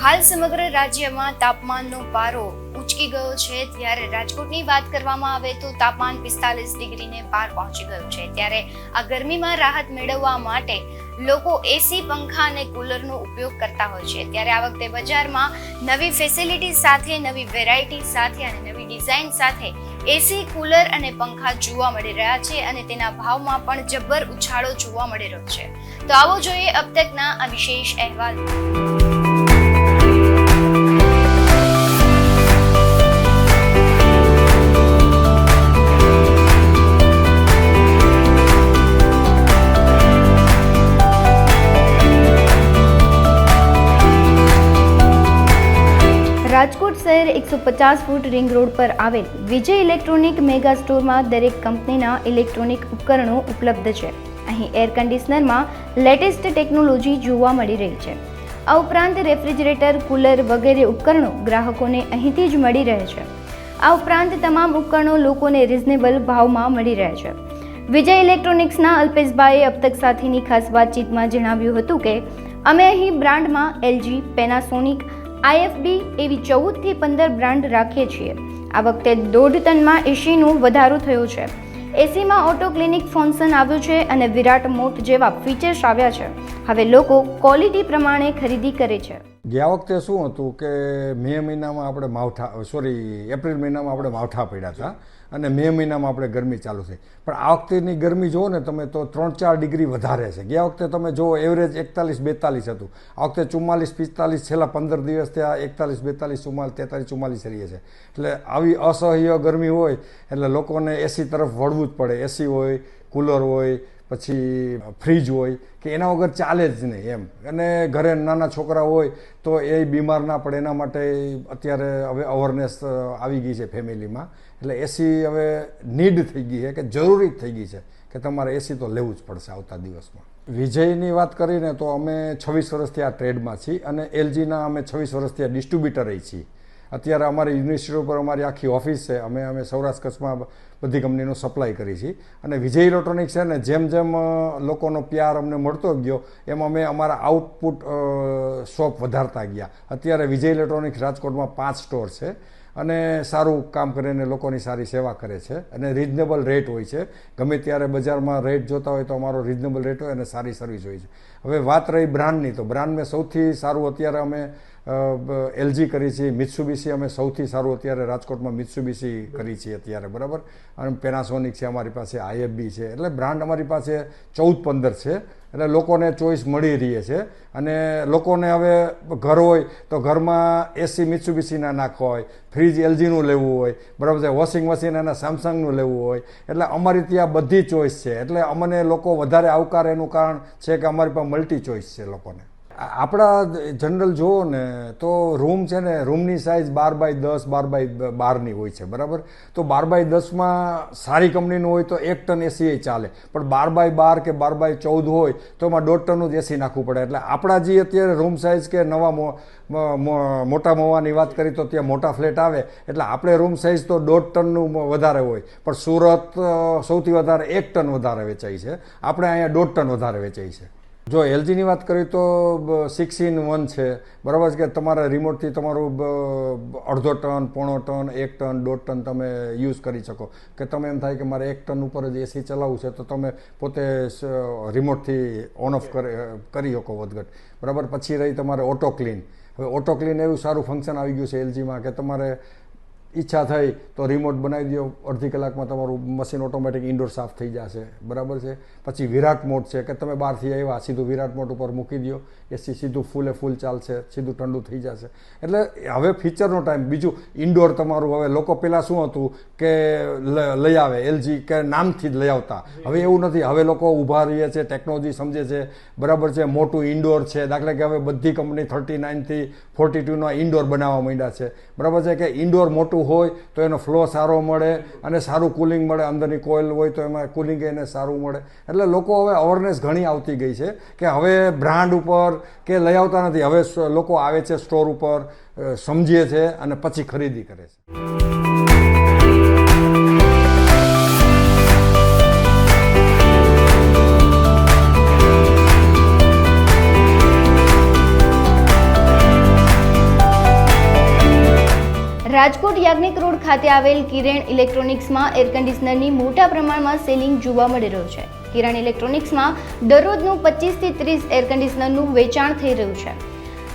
હાલ સમગ્ર રાજ્યમાં તાપમાનનો પારો ઊંચકી ગયો છે, ત્યારે રાજકોટની વાત કરવામાં આવે તો તાપમાન 45 ડિગ્રીને પાર પહોંચી ગયું છે। ત્યારે આ ગરમીમાં રાહત મેળવવા માટે લોકો એસી, પંખા અને કુલરનો ઉપયોગ કરતા હોય છે। ત્યારે આ વખતે બજારમાં નવી ફેસિલિટી સાથે, નવી વેરાયટી સાથે અને નવી ડિઝાઇન સાથે એસી, કુલર અને પંખા જોવા મળી રહ્યા છે અને તેના ભાવમાં પણ જબ્બર ઉછાળો જોવા મળી રહ્યો છે। તો આવો જોઈએ અબ તકના આ વિશેષ અહેવાલ। રાજકોટ શહેર 150 ફૂટ રિંગ રોડ પર આવેલ વિજય ઇલેક્ટ્રોનિક મેગા સ્ટોરમાં દરેક કંપનીના ઇલેક્ટ્રોનિક ઉપકરણો ઉપલબ્ધ છે। અહીં એર કન્ડિશનરમાં લેટેસ્ટ ટેકનોલોજી જોવા મળી રહી છે। આ ઉપરાંત રેફ્રિજરેટર, કુલર વગેરે ઉપકરણો ગ્રાહકોને અહીંથી જ મળી રહે છે। આ ઉપરાંત તમામ ઉપકરણો લોકોને રિઝનેબલ ભાવમાં મળી રહે છે। વિજય ઇલેક્ટ્રોનિક્સના અલ્પેશભાઈએ અબ તક સાથેની ખાસ વાતચીતમાં જણાવ્યું હતું કે અમે અહીં બ્રાન્ડમાં એલજી, પેનાસોનિક, આઈએફબી એવી 14 થી 15 બ્રાન્ડ રાખીએ છીએ। આ વખતે 1.5 ટનમાં એસીનો વધારો થયો છે। એસીમાં ઓટો ક્લિનિક ફંક્શન આવ્યું છે અને વિરાટ મોડ જેવા ફીચર્સ આવ્યા છે। હવે લોકો ક્વોલિટી પ્રમાણે ખરીદી કરે છે। ગયા વખતે શું હતું કે મે મહિનામાં આપણે એપ્રિલ મહિનામાં આપણે માવઠા પડ્યા હતા અને મે મહિનામાં આપણે ગરમી ચાલુ થઈ, પણ આ વખતેની ગરમી જુઓ ને તમે તો 3-4 ડિગ્રી વધારે છે। ગયા વખતે તમે જુઓ એવરેજ 41-42 હતું, આ વખતે 44-45 છેલ્લા 15 દિવસ ત્યાં 41-42, 43-44 રહીએ છે। એટલે આવી અસહ્ય ગરમી હોય એટલે લોકોને એસી તરફ વળવું જ પડે। એસી હોય, કુલર હોય, પછી ફ્રીજ હોય કે એના વગર ચાલે જ નહીં એમ। અને ઘરે નાના છોકરા હોય તો એ બીમાર ના પડે એના માટે અત્યારે હવે અવેરનેસ આવી ગઈ છે ફેમિલીમાં। એટલે એસી હવે નીડ થઈ ગઈ છે કે જરૂરી થઈ ગઈ છે કે તમારે એસી તો લેવું જ પડશે આવતા દિવસમાં। વિજયની વાત કરીને તો અમે 26 વર્ષથી આ ટ્રેડમાં છીએ અને એલજીના અમે 26 વર્ષથી આ ડિસ્ટ્રીબ્યુટરે છીએ। અત્યારે અમારી યુનિવર્સિટી ઉપર અમારી આખી ઓફિસ છે। અમે સૌરાષ્ટ્ર કચ્છમાં બધી કંપનીનો સપ્લાય કરી છીએ અને વિજય ઇલેક્ટ્રોનિક્સ છે ને જેમ લોકોનો પ્યાર અમને મળતો ગયો એમ અમે અમારા આઉટપુટ શોપ વધારતા ગયા। અત્યારે વિજય ઇલેક્ટ્રોનિક્સ રાજકોટમાં 5 સ્ટોર છે અને સારું કામ કરીને લોકોની સારી સેવા કરે છે અને રિઝનેબલ રેટ હોય છે। ગમે ત્યારે બજારમાં રેટ જોતા હોય તો અમારો રિઝનેબલ રેટ હોય અને સારી સર્વિસ હોય છે। હવે વાત રહી બ્રાન્ડની, તો બ્રાન્ડ મેં સૌથી સારું અત્યારે અમે એલજી કરી છે, મિત્સુબિશી અમે સૌથી સારું અત્યારે રાજકોટમાં મિત્સુબિશી કરી છે અત્યારે, બરાબર। અને પેનાસોનિક છે અમારી પાસે, આઈએફબી છે, એટલે બ્રાન્ડ અમારી પાસે 14-15 છે। એટલે લોકોને ચોઈસ મળી રહી છે અને લોકોને હવે ઘર હોય તો ઘરમાં એસી મિત્સુબિશીના નાખવા હોય, ફ્રીજ એલજીનું લેવું હોય, બરાબર છે, વોશિંગ મશીન એના સેમસંગનું લેવું હોય, એટલે અમારી ત્યાં બધી ચોઈસ છે। એટલે અમને લોકો વધારે આવકારે એનું કારણ છે કે અમારી પાસે મલ્ટી ચોઈસ છે લોકોને। આપણા જનરલ જુઓ ને તો રૂમ છે ને, રૂમની સાઇઝ 12x10, 12x12ની હોય છે, બરાબર। તો 12x10માં સારી કંપનીનું હોય તો 1 ટન એસી ચાલે, પણ 12x12 કે 12x14 હોય તો એમાં 1.5 ટનનું જ એસી નાખવું પડે। એટલે આપણા જે અત્યારે રૂમ સાઇઝ કે નવા મોટા મવાની વાત કરી તો ત્યાં મોટા ફ્લેટ આવે એટલે આપણે રૂમ સાઇઝ તો 1.5 ટનનું વધારે હોય, પણ સુરત સૌથી વધારે 1 ટન વધારે વેચાય છે, આપણે અહીંયા 1.5 ટન વધારે વેચાય છે। જો એલજીની વાત કરીએ તો 6-in-1 છે, બરાબર છે, કે તમારે રિમોટથી તમારું 1/2 ટન, 1.5 ટન, 1 ટન, 1.5 ટન તમે યુઝ કરી શકો। કે તમે એમ થાય કે મારે 1 ટન ઉપર જ એસી ચલાવવું છે તો તમે પોતે રિમોટથી ઓન ઓફ કરી શકો વધઘટ, બરાબર। પછી રહી તમારે ઓટો ક્લીન। હવે ઓટો ક્લીન એવું સારું ફંક્શન આવી ગયું છે એલજીમાં કે તમારે ઈચ્છા થઈ તો રિમોટ બનાવી દો, અડધી કલાકમાં તમારું મશીન ઓટોમેટિક ઇન્ડોર સાફ થઈ જશે, બરાબર છે। પછી વિરાટ મોડ છે કે તમે બહારથી આવ્યા સીધું વિરાટ મોડ ઉપર મૂકી દો, એસી સીધું ફૂલ ચાલશે, સીધું ઠંડુ થઈ જશે। એટલે હવે ફીચરનો ટાઈમ। બીજું ઇન્ડોર તમારું, હવે લોકો પહેલાં શું હતું કે લઈ આવે એલજી કે નામથી જ લઈ આવતા, હવે એવું નથી। હવે લોકો ઊભા રહીએ છે, ટેકનોલોજી સમજે છે, બરાબર છે, મોટું ઇન્ડોર છે। દાખલા કે હવે બધી કંપની 39 થી 42ના ઇન્ડોર બનાવવા માંડ્યા છે, બરાબર છે, કે ઇન્ડોર મોટું હોય તો એનો ફ્લો સારો મળે અને સારું કુલિંગ મળે, અંદરની કોઇલ હોય તો એમાં કુલિંગ એને સારું મળે। એટલે લોકો હવે અવેરનેસ ઘણી આવતી ગઈ છે કે હવે બ્રાન્ડ ઉપર કે લઈ આવતા નથી, હવે લોકો આવે છે સ્ટોર ઉપર, સમજે છે અને પછી ખરીદી કરે છે। રાજકોટ યાજ્ઞિક રોડ ખાતે આવેલ કિરણ ઇલેક્ટ્રોનિક્સમાં એર કન્ડિશનરની મોટા પ્રમાણમાં સેલિંગ જોવા મળી રહ્યું છે. કિરણ ઇલેક્ટ્રોનિક્સમાં દરરોજનું 25 થી 30 એર કન્ડિશનરનું વેચાણ થઈ રહ્યું છે.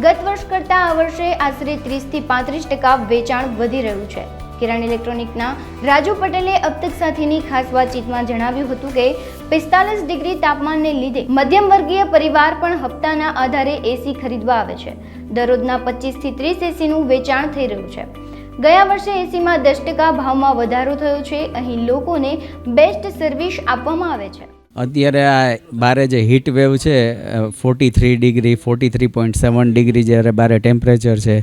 ગત વર્ષ કરતાં આ વર્ષે આશરે 30 થી 35% વેચાણ વધી રહ્યું છે. કિરણ ઇલેક્ટ્રોનિકના રાજુ પટેલે અબતક સાથેની ખાસ વાતચીતમાં જણાવ્યું હતું કે 45 ડિગ્રી તાપમાનને લીધે મધ્યમ વર્ગીય પરિવાર પણ હપ્તાના આધારે એસી ખરીદવા આવે છે. દરરોજના 25 થી 30 એસીનું વેચાણ થઈ રહ્યું છે. ગયા વર્ષે એસીમાં 10% ભાવમાં વધારો થયો છે. અહીં લોકોને બેસ્ટ સર્વિસ આપવામાં આવે છે. અત્યારે આ બારે જે હીટ વેવ છે 43 ડિગ્રી 43.7 ડિગ્રી જ્યારે બારે ટેમ્પરેચર છે,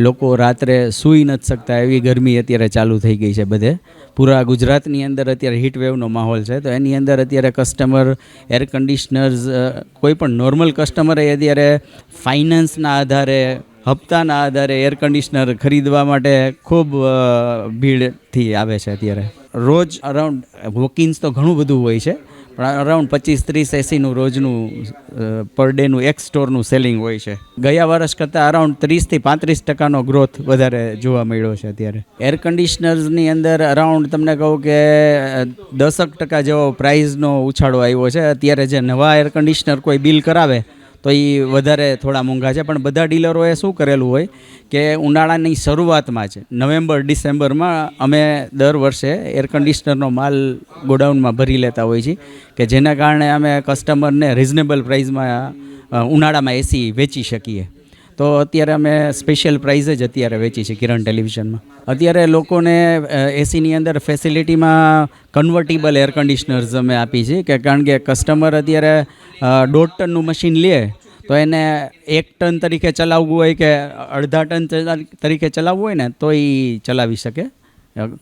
લોકો રાત્રે સૂઈ નથી શકતા એવી ગરમી અત્યારે ચાલુ થઈ ગઈ છે બધે. પૂરા ગુજરાતની અંદર અત્યારે હીટ વેવનો માહોલ છે. તો એની અંદર અત્યારે કસ્ટમર એર કન્ડિશનર્સ કોઈ પણ નોર્મલ કસ્ટમરે અત્યારે ફાઇનાન્સના આધારે હપ્તાના આધારે એર કન્ડિશનર ખરીદવા માટે ખૂબ ભીડથી આવે છે. અત્યારે રોજ અરાઉન્ડ વોકિન્સ તો ઘણું બધું હોય છે, પણ અરાઉન્ડ 25-30 એસીનું રોજનું પર ડેનું એક સ્ટોરનું સેલિંગ હોય છે. ગયા વર્ષ કરતાં અરાઉન્ડ 30-35% ગ્રોથ વધારે જોવા મળ્યો છે. અત્યારે એર કન્ડિશનર્સની અંદર અરાઉન્ડ તમને કહું કે 10% જેવો પ્રાઇઝનો ઉછાળો આવ્યો છે. અત્યારે જે નવા એર કન્ડિશનર કોઈ બિલ કરાવે તો એ વધારે થોડા મોંઘા છે, પણ બધા ડીલરોએ શું કરેલું હોય કે ઉનાળાની શરૂઆતમાં જ નવેમ્બર-ડિસેમ્બરમાં અમે દર વર્ષે એર કન્ડિશનરનો માલ ગોડાઉનમાં ભરી લેતા હોઈએ છીએ કે જેના કારણે અમે કસ્ટમરને રિઝનેબલ પ્રાઇઝમાં ઉનાળામાં એસી વેચી શકીએ. તો અત્યારે અમે સ્પેશિયલ પ્રાઇઝ જ અત્યારે વેચી છે કિરણ ટેલિવિઝનમાં. અત્યારે લોકોને એસીની અંદર ફેસિલિટીમાં કન્વર્ટિબલ એર કન્ડિશનર્સ અમે આપી છે કે કારણ કે કસ્ટમર અત્યારે 1.5 ટનનું મશીન લે તો એને 1 ટન તરીકે ચલાવવું હોય કે અડધા ટન તરીકે ચલાવવું હોય ને તો એ ચલાવી શકે.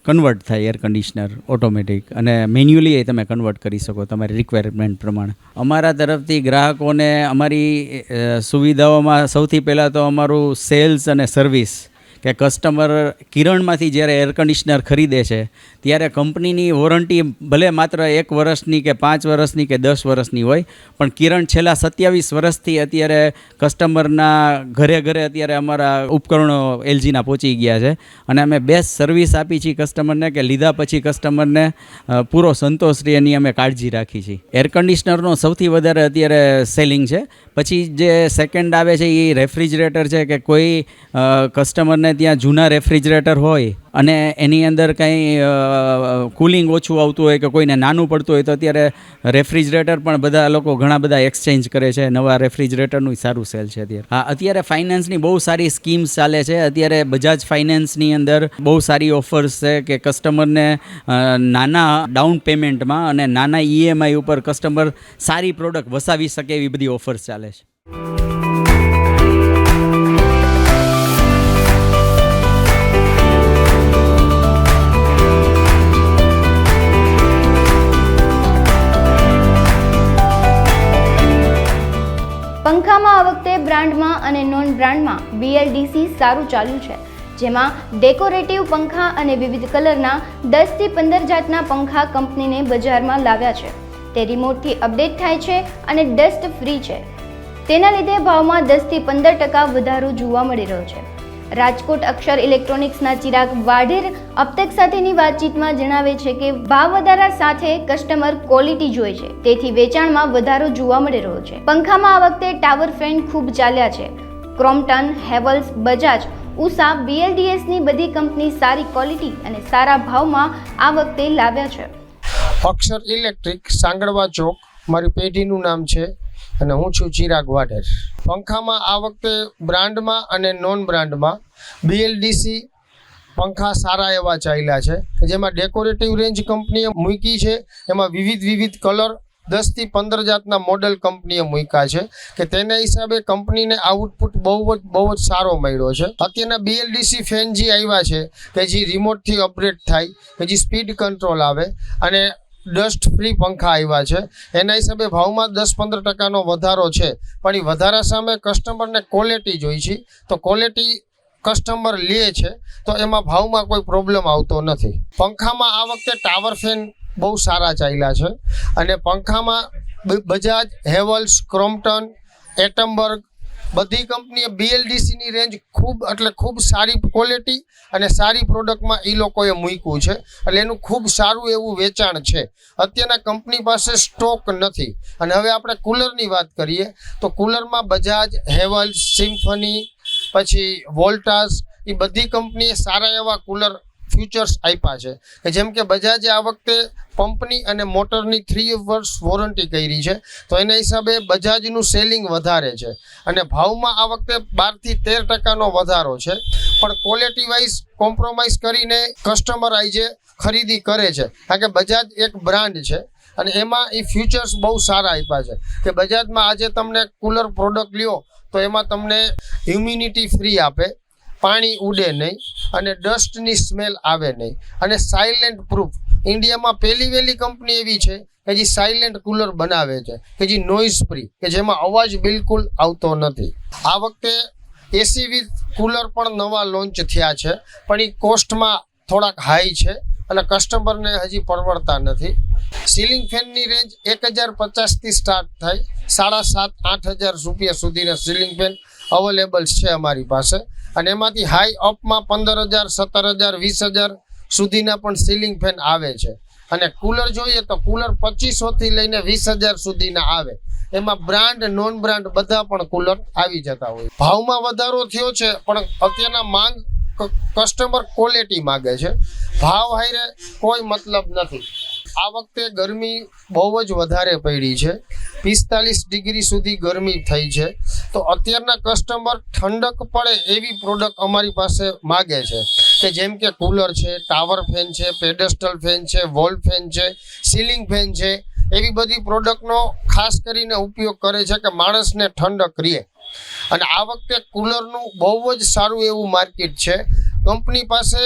કન્વર્ટ થાય એર કન્ડિશનર ઓટોમેટિક, અને મેન્યુઅલી તમે કન્વર્ટ કરી શકો તમારી રિક્વાયરમેન્ટ પ્રમાણે. અમારા તરફથી ગ્રાહકોને અમારી સુવિધાઓમાં સૌથી પહેલાં તો અમારું સેલ્સ અને સર્વિસ કે કસ્ટમર કિરણમાંથી જ્યારે એર કન્ડિશનર ખરીદે છે ત્યારે કંપનીની વોરંટી ભલે માત્ર 1 વર્ષની કે 5 વર્ષની કે 10 વર્ષની હોય, પણ કિરણ છેલ્લા 27 વર્ષથી અત્યારે કસ્ટમરના ઘરે અત્યારે અમારા ઉપકરણો એલજીના પહોંચી ગયા છે, અને અમે બેસ્ટ સર્વિસ આપી છીએ કસ્ટમરને કે લીધા પછી કસ્ટમરને પૂરો સંતોષ રહે એની અમે કાળજી રાખી છીએ. એર કન્ડિશનરનો સૌથી વધારે અત્યારે સેલિંગ છે. પછી જે સેકન્ડ આવે છે એ રેફ્રિજરેટર છે કે કોઈ કસ્ટમરને ત્યાં જૂના રેફ્રિજરેટર હોય અને એની અંદર કંઈ કુલિંગ ઓછું આવતું હોય કે કોઈને નાનું પડતું હોય તો અત્યારે રેફ્રિજરેટર પણ બધા લોકો ઘણા બધા એક્સચેન્જ કરે છે. નવા રેફ્રિજરેટરનું સારું સેલ છે અત્યારે. હા, અત્યારે ફાઇનાન્સની બહુ સારી સ્કીમ્સ ચાલે છે. અત્યારે બજાજ ફાઇનાન્સની અંદર બહુ સારી ઓફર્સ છે કે કસ્ટમરને નાના ડાઉન પેમેન્ટમાં અને નાના ઈએમઆઈ ઉપર કસ્ટમર સારી પ્રોડક્ટ વસાવી શકે એવી બધી ઓફર્સ ચાલે છે. પંખામાં આ વખતે બ્રાન્ડમાં અને નોન બ્રાન્ડમાં BLDC સારું ચાલ્યું છે, જેમાં ડેકોરેટિવ પંખા અને વિવિધ કલરના 10 થી 15 જાતના પંખા કંપનીને બજારમાં લાવ્યા છે. તે રિમોટથી અપડેટ થાય છે અને ડસ્ટ ફ્રી છે. તેના લીધે ભાવમાં 10 થી 15% વધારો જોવા મળી રહ્યો છે. રાજકોટ અક્ષર ઇલેક્ટ્રોનિક્સના ચિરાગ વાઢેર અબતક સાથેની વાતચીતમાં જણાવે છે કે ભાવ વધારા સાથે કસ્ટમર ક્વોલિટી જોઈએ છે, તેથી વેચાણમાં વધારો જોવા મળી રહ્યો છે. પંખામાં આ વખતે ટાવર ફેન ખૂબ ચાલ્યા છે. ક્રોમ્પટન, હેવલ્સ, બજાજ, ઉષા, BLDSની બધી કંપની સારી ક્વોલિટી અને સારા ભાવમાં આ વખતે લાવ્યા છે. અક્ષર ઇલેક્ટ્રિક, સાંગળવા ચોક, મારી પેઢીનું નામ છે અને હું છું ચિરાગ વાઢેર. પંખામાં આ વખતે બ્રાન્ડમાં અને નોન બ્રાન્ડમાં BLDC પંખા સારા એવા ચાલ્યા છે, જેમાં ડેકોરેટિવ રેન્જ કંપનીએ મૂકી છે. એમાં વિવિધ કલર 10 થી 15 જાતના મોડલ કંપનીએ મૂક્યા છે કે તેના હિસાબે કંપનીને આઉટપુટ બહુ જ સારો મળ્યો છે. અત્યારના BLDC ફેન જે આવ્યા છે કે જે રિમોટથી અપડેટ થાય, કે જે સ્પીડ કંટ્રોલ આવે અને ડસ્ટ ફ્રી પંખા આવ્યા છે, એના હિસાબે ભાવમાં 10-15% વધારો છે. પણ એ વધારા સામે કસ્ટમરને ક્વોલિટી જોઈ છે, તો ક્વોલિટી કસ્ટમર લે છે તો એમાં ભાવમાં કોઈ પ્રોબ્લેમ આવતો નથી. પંખામાં આ વખતે ટાવર ફેન બહુ સારા ચાલ્યા છે, અને પંખામાં બજાજ, હેવલ્સ, ક્રોમ્પટન, એટમબર્ગ, બધી કંપનીએ BLDCની રેન્જ ખૂબ સારી ક્વોલિટી અને સારી પ્રોડક્ટમાં એ લોકોએ મૂક્યું છે, એટલે એનું ખૂબ સારું એવું વેચાણ છે. અત્યારના કંપની પાસે સ્ટોક નથી. અને હવે આપણે કુલરની વાત કરીએ તો કુલરમાં બજાજ, હેવલ્સ, સિમ્ફની, પછી વોલ્ટાસ, એ બધી કંપનીએ સારા એવા કુલર ફ્યુચર્સ આપ્યા છે કે જેમ કે બજાજે આ વખતે પંપની અને મોટરની 3 વર્ષ વોરંટી કરી છે, તો એના હિસાબે બજાજનું સેલિંગ વધારે છે અને ભાવમાં આ વખતે 12 થી 13% વધારો છે. પણ ક્વોલિટી વાઇઝ કોમ્પ્રોમાઇઝ કરીને કસ્ટમર આજે ખરીદી કરે છે, કારણ કે બજાજ એક બ્રાન્ડ છે અને એમાં એ ફ્યુચર્સ બહુ સારા આપ્યા છે કે બજાજમાં આજે તમને કુલર પ્રોડક્ટ લ્યો તો એમાં તમને હ્યુમિડિટી ફ્રી આપે, પાણી ઉડે નહીં અને ડસ્ટની સ્મેલ આવે નહીં અને સાયલેન્ટ પ્રૂફ. ઇન્ડિયામાં પહેલી કંપની એવી છે કે જે સાયલેન્ટ કુલર બનાવે છે કે જે નોઇઝ ફ્રી, કે જેમાં અવાજ બિલકુલ આવતો નથી. આ વખતે એસી વિથ કુલર પણ નવા લોન્ચ થયા છે, પણ એ કોસ્ટમાં થોડાક હાઈ છે અને કસ્ટમરને હજી પરવડતા નથી. સીલિંગ ફેનની રેન્જ 1050થી સ્ટાર્ટ થાય, 7,500-8,000 રૂપિયા સુધીના સીલિંગ ફેન અવેલેબલ છે અમારી પાસે અને એમાંથી હાઈ અપમાં 15,000, 17,000, 20,000 સુધીના પણ સીલિંગ ફેન આવે છે. અને કુલર જોઈએ તો કુલર 2500થી લઈને 20,000 સુધીના આવે. એમાં બ્રાન્ડ, નોન બ્રાન્ડ બધા પણ કુલર આવી જતા હોય. ભાવમાં વધારો થયો છે પણ અત્યારના માંગ કસ્ટમર ક્વોલિટી માગે છે, ભાવ હારે કોઈ મતલબ નથી. આ વખતે ગરમી બહુ જ વધારે પડી છે, 45 ડિગ્રી સુધી ગરમી થઈ છે, તો અત્યારના કસ્ટમર ઠંડક પડે એવી પ્રોડક્ટ અમારી પાસે માગે છે કે જેમ કે કુલર છે, ટાવર ફેન છે, પેડેસ્ટલ ફેન છે, વોલ ફેન છે, સીલિંગ ફેન છે, એવી બધી પ્રોડક્ટનો ખાસ કરીને ઉપયોગ કરે છે કે માણસને ઠંડક રહે. અને આ વખતે કુલરનું બહુ જ સારું એવું માર્કેટ છે. કંપની પાસે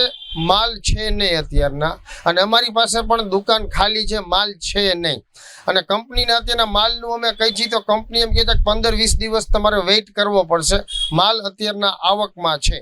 માલ છે નહીં અત્યારના, અને અમારી પાસે પણ દુકાન ખાલી છે, માલ છે નહીં. અને કંપનીને અત્યારના માલનું અમે કહી છીએ તો કંપની એમ કહે છે કે 15-20 દિવસ તમારે વેઇટ કરવો પડશે, માલ અત્યારના આવકમાં છે.